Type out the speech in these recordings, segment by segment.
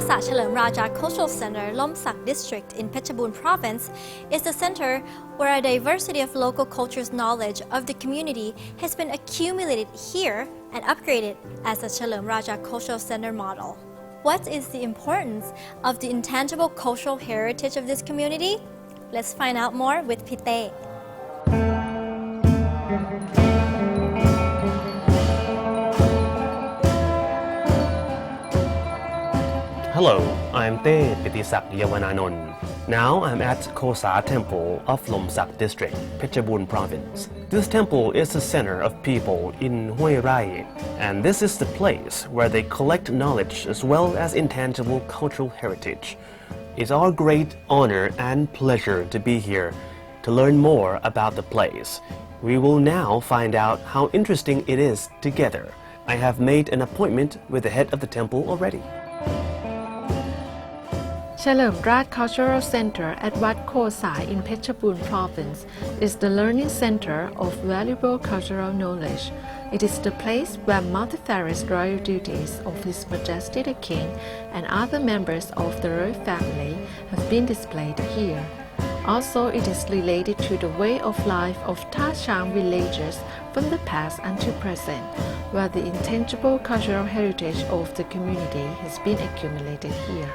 Kosa Chalermraja Cultural Center, Lomsak District in Phetchabun Province, is the center where a diversity of local cultures' knowledge of the community has been accumulated here and upgraded as the Chalermraja Cultural Center model. What is the importance of the intangible cultural heritage of this community? Let's find out more with Pite. Hello, I'm Te Pitisak Yawananon. Now I'm at Kosa Temple of Lomsak District, Phetchabun Province. This temple is the center of people in Hue Rai, and this is the place where they collect knowledge as well as intangible cultural heritage. It's our great honor and pleasure to be here to learn more about the place. We will now find out how interesting it is together. I have made an appointment with the head of the temple already. Chalermraja Cultural Center at Wat Kosa in Phetchabun Province is the learning center of valuable cultural knowledge. It is the place where multifarious royal duties of His Majesty the King and other members of the royal family have been displayed here. Also, it is related to the way of life of Ta Chang villagers from the past until present, where the intangible cultural heritage of the community has been accumulated here.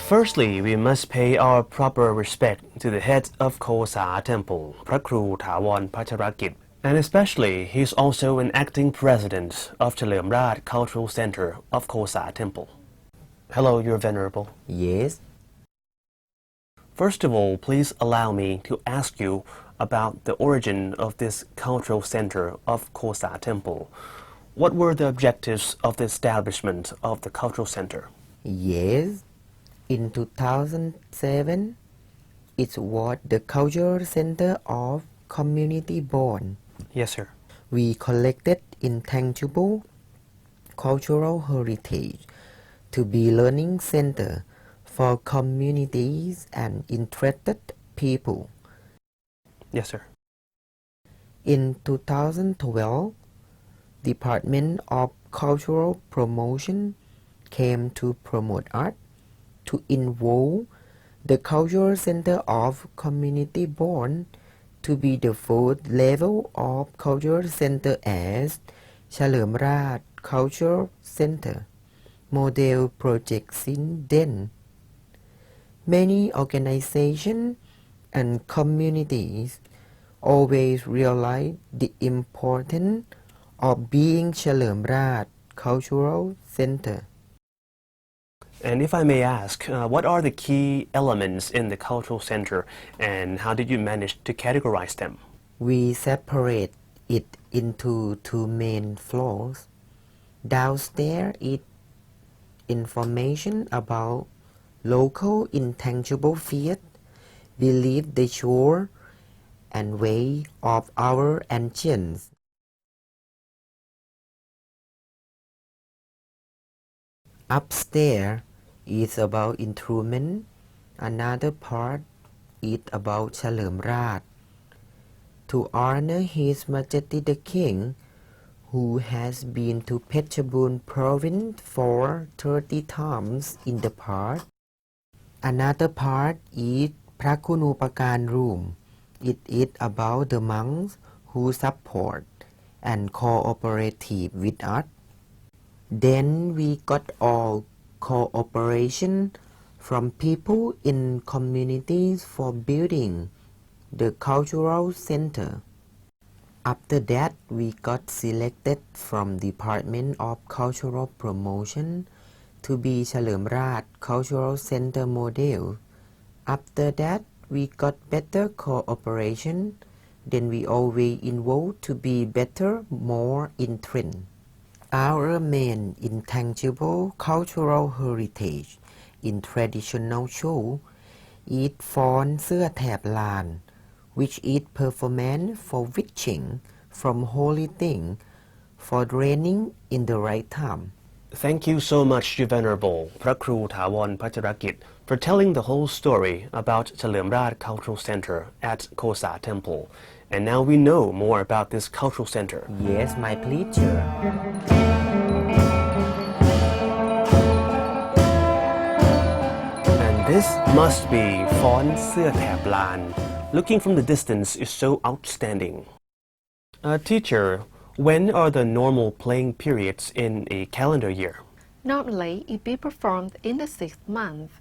Firstly, we must pay our proper respect to the head of Kosa Temple, พระครูถาวร พัชรกิจ and especially he is also an acting president of Chalermraja Cultural Center of Kosa Temple. Hello, Your Venerable. Yes. First of all, please allow me to ask you about the origin of this cultural center of Kosa Temple. What were the objectives of the establishment of the cultural center? Yes. In 2007, it was the cultural center of community born. Yes, sir. We collected intangible cultural heritage to be learning center for communities and interested people. Yes, sir. In 2012, Department of Cultural Promotion came to promote art to involve the Cultural Center of Community Born to be the fourth level of Cultural Center as Chalermraja Cultural Center model project since then. Many organizations and communities always realize the importance of being Chalermraja Cultural Center. And if I may ask, what are the key elements in the cultural center and how did you manage to categorize them? We separate it into two main floors. Downstairs is information about local intangible fiat, belief, the shore, and way of our ancients. Upstairs is about instrument. Another part is about Chalermraja, to honor His Majesty the King, who has been to Phetchabun Province for 30 times in the past. Another part is พระคุณูปการ room. It is about the monks who support and cooperative with us. Then we got all cooperation from people in communities for building the cultural center. After that, we got selected from Department of Cultural Promotion to be Chalermraja Cultural Center model. After that, we got better cooperation. Then we always involved to be better, more in trend. Our main intangible cultural heritage in traditional show is ฟ้อนเสื้อแถบลาน which is performance for witching from holy thing for draining in the right time. Thank you so much, Your Venerable พระครูถาวร พัชรกิจ for telling the whole story about Chalermraja Cultural Center at Kosa Temple. And now we know more about this cultural center. Yes, my pleasure. And this must be Fawn Sia Thap Lan. Looking from the distance is so outstanding. Teacher, when are the normal playing periods in a calendar year? Normally, it be performed in the 6th month,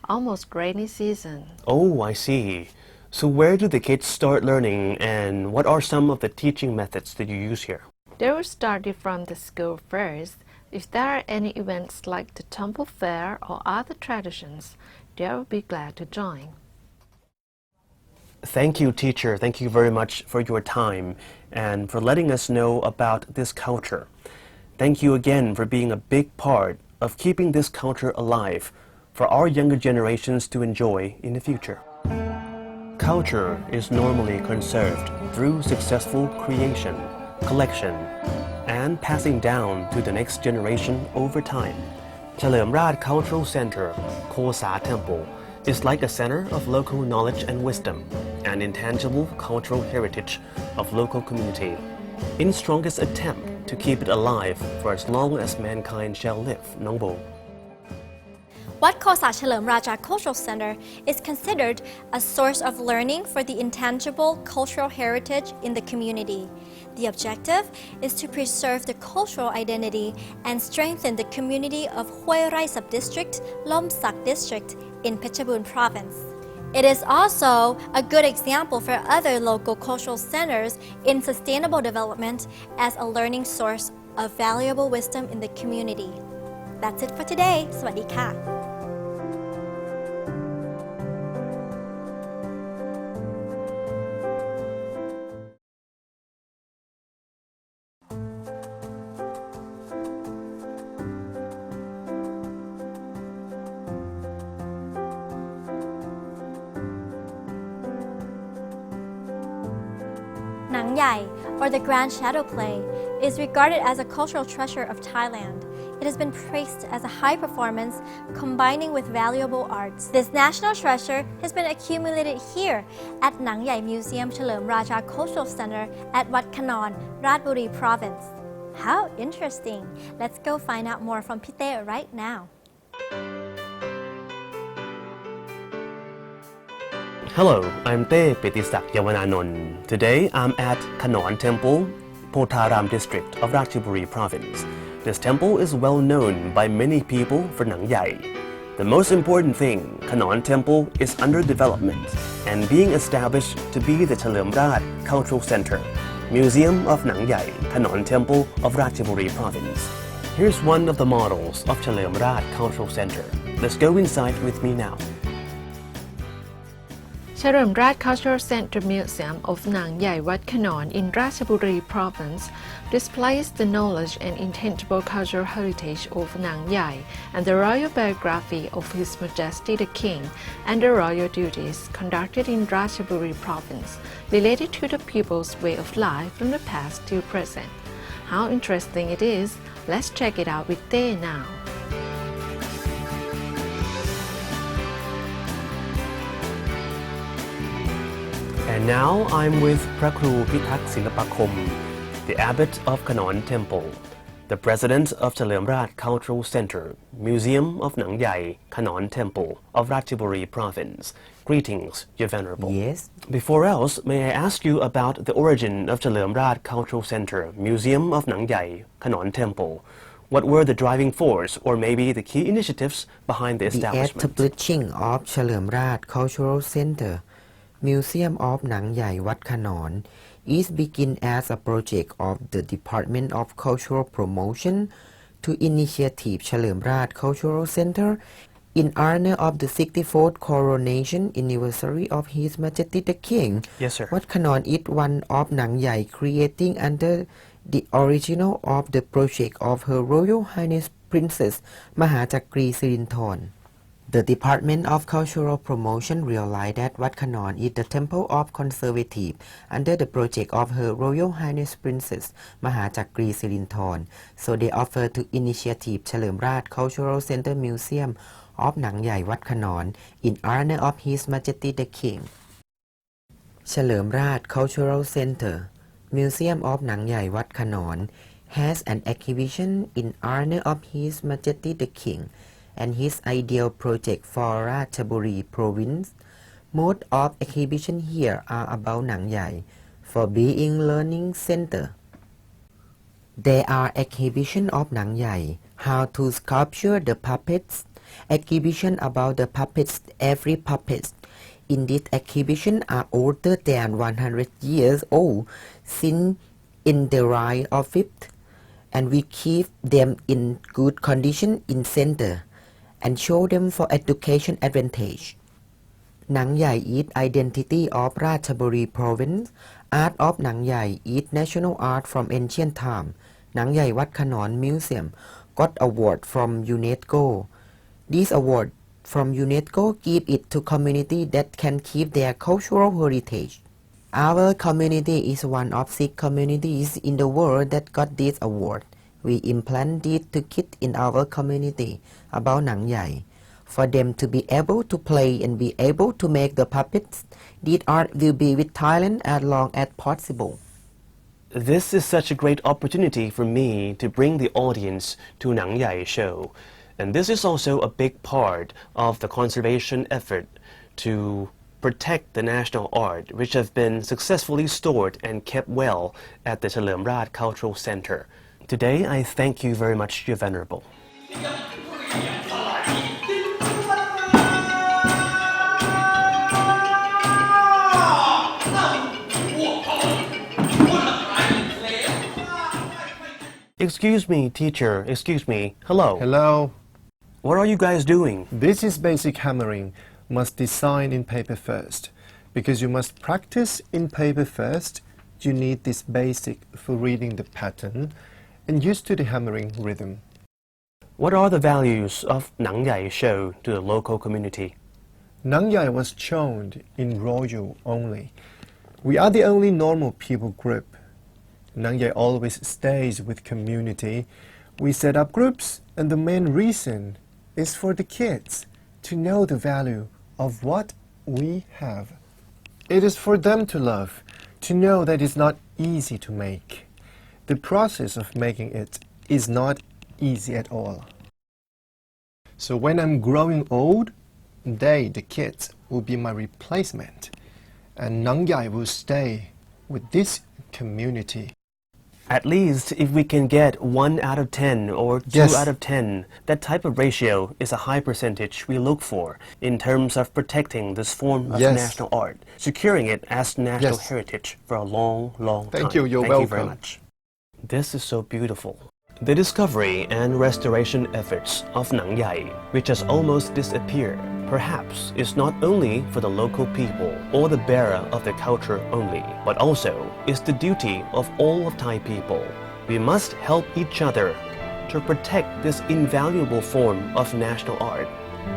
almost rainy season. Oh, I see. So where do the kids start learning and what are some of the teaching methods that you use here? They will start it from the school first. If there are any events like the temple fair or other traditions, they will be glad to join. Thank you, teacher. Thank you very much for your time and for letting us know about this culture. Thank you again for being a big part of keeping this culture alive for our younger generations to enjoy in the future. Culture is normally conserved through successful creation, collection, and passing down to the next generation over time. Chalermraja Cultural Center, Kosa Temple, is like a center of local knowledge and wisdom, an intangible cultural heritage of local community, in strongest attempt to keep it alive for as long as mankind shall live. Nongbo. Wat Kosa Chalermraja Cultural Center is considered a source of learning for the intangible cultural heritage in the community. The objective is to preserve the cultural identity and strengthen the community of Hoi Rai Subdistrict, Lomsak District in Phetchabun Province. It is also a good example for other local cultural centers in sustainable development as a learning source of valuable wisdom in the community. That's it for today. สวัสดีค่ะ Nang Yai, or the Grand Shadow Play, is regarded as a cultural treasure of Thailand. It has been praised as a high performance combining with valuable arts. This national treasure has been accumulated here at Nang Yai Museum Chalermraja Cultural Center at Wat Kanorn, Ratchburi Province. How interesting! Let's go find out more from Pite right now. Hello, I'm Te Petisak Yawananon. Today I'm at Kanorn Temple, Potharam District of Ratchburi Province. This temple is well known by many people for Nang Yai. The most important thing, Kanorn Temple is under development and being established to be the Chalermraja Cultural Center, Museum of Nang Yai, Kanorn Temple of Ratchburi Province. Here's one of the models of Chalermraja Cultural Center. Let's go inside with me now. Chalermraja Cultural Center Museum of Nang Yai Wat Kanorn in Ratchburi Province displays the knowledge and intangible cultural heritage of Nang Yai and the royal biography of His Majesty the King and the royal duties conducted in Ratchburi Province related to the people's way of life from the past to present. How interesting it is! Let's check it out with Te now. And now I'm with Prakru Pitak Sinapakom, the abbot of Kanorn Temple, the president of Chalermraja Cultural Center, Museum of Nang Yai, Kanorn Temple of Ratchburi Province. Greetings, Your Venerable. Yes. Before else, may I ask you about the origin of Chalermraja Cultural Center, Museum of Nang Yai, Kanorn Temple? What were the driving force or maybe the key initiatives behind the establishment? The establishing of Chalermraja Cultural Center, Museum of Nang Yai Wat Kanorn is begin as a project of the Department of Cultural Promotion to initiative Chalermraja Cultural Center in honor of the 64th coronation anniversary of His Majesty the King. Yes, sir. Wat Kanorn is one of Nang Yai creating under the original of the project of Her Royal Highness Princess Mahachakri Sirinthorn. The Department of Cultural Promotion realized that Wat Kanorn is the temple of conservative under the project of Her Royal Highness Princess Mahachakri Sirinthorn. So they offered to initiative Chalermraja Cultural Center Museum of Nang Yai Wat Kanorn in honor of His Majesty the King. Chalermraja Cultural Center Museum of หนังใหญ่วัดขนอน has an exhibition in honor of His Majesty the King and his ideal project for Ratchburi province. Most of exhibition here are about หนังใหญ่ for being learning center. There are exhibition of หนังใหญ่ how to sculpture the puppets, exhibition about the puppets, every puppet in this exhibition are older than 100 years old since in the rise of it, and we keep them in good condition in center and show them for education advantage. หนังใหญ่ is identity of Ratchburi province. Art of หนังใหญ่ is national art from ancient time. หนังใหญ่วัดขนอน Museum got award from UNESCO. This award from UNESCO give it to community that can keep their cultural heritage. Our community is one of 6 communities in the world that got this award. We implant it to kids in our community about หนังใหญ่ for them to be able to play and be able to make the puppets. This art will be with Thailand as long as possible. This is such a great opportunity for me to bring the audience to Nang Yai show. And this is also a big part of the conservation effort to protect the national art, which have been successfully stored and kept well at the Chalermraja Cultural Center. Today, I thank you very much, Your Venerable. Excuse me, teacher. Excuse me. Hello. Hello. What are you guys doing? This is basic hammering. Must design in paper first. Because you must practice in paper first, you need this basic for reading the pattern and used to the hammering rhythm. What are the values of Nang Yai show to the local community? Nang Yai was shown in royal only. We are the only normal people group. Nang Yai always stays with community. We set up groups, and the main reason is for the kids to know the value of what we have. It is for them to love, to know that it's not easy to make. The process of making it is not easy at all. So when I'm growing old, they, the kids, will be my replacement, and Nang Yai will stay with this community. At least if we can get 1 out of 10 or 2 Yes. out of 10, that type of ratio is a high percentage we look for in terms of protecting this form of Yes. national art, securing it as national Yes. heritage for a long, long time. Thank you. You're Thank you very welcome. much. This is so beautiful. The discovery and restoration efforts of Nang Yai, which has almost disappeared, perhaps is not only for the local people or the bearer of the culture only, but also is the duty of all of Thai people. We must help each other to protect this invaluable form of national art.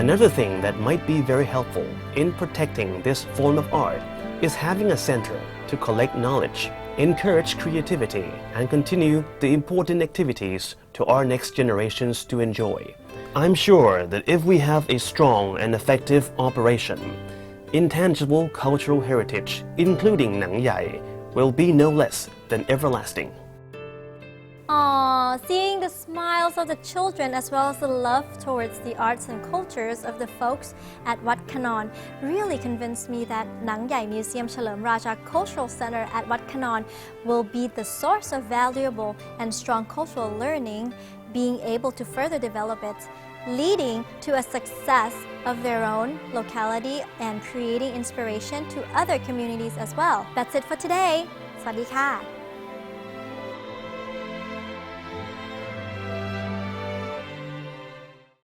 Another thing that might be very helpful in protecting this form of art is having a center to collect knowledge, encourage creativity, and continue the important activities to our next generations to enjoy. I'm sure that if we have a strong and effective operation, intangible cultural heritage, including Nang Yai, will be no less than everlasting. Aww, seeing the smiles of the children as well as the love towards the arts and cultures of the folks at Wat Kanorn really convinced me that Nang Yai Museum Chalermraja Cultural Center at Wat Kanorn will be the source of valuable and strong cultural learning, being able to further develop it, leading to a success of their own locality and creating inspiration to other communities as well. That's it for today. สวัสดีค่ะ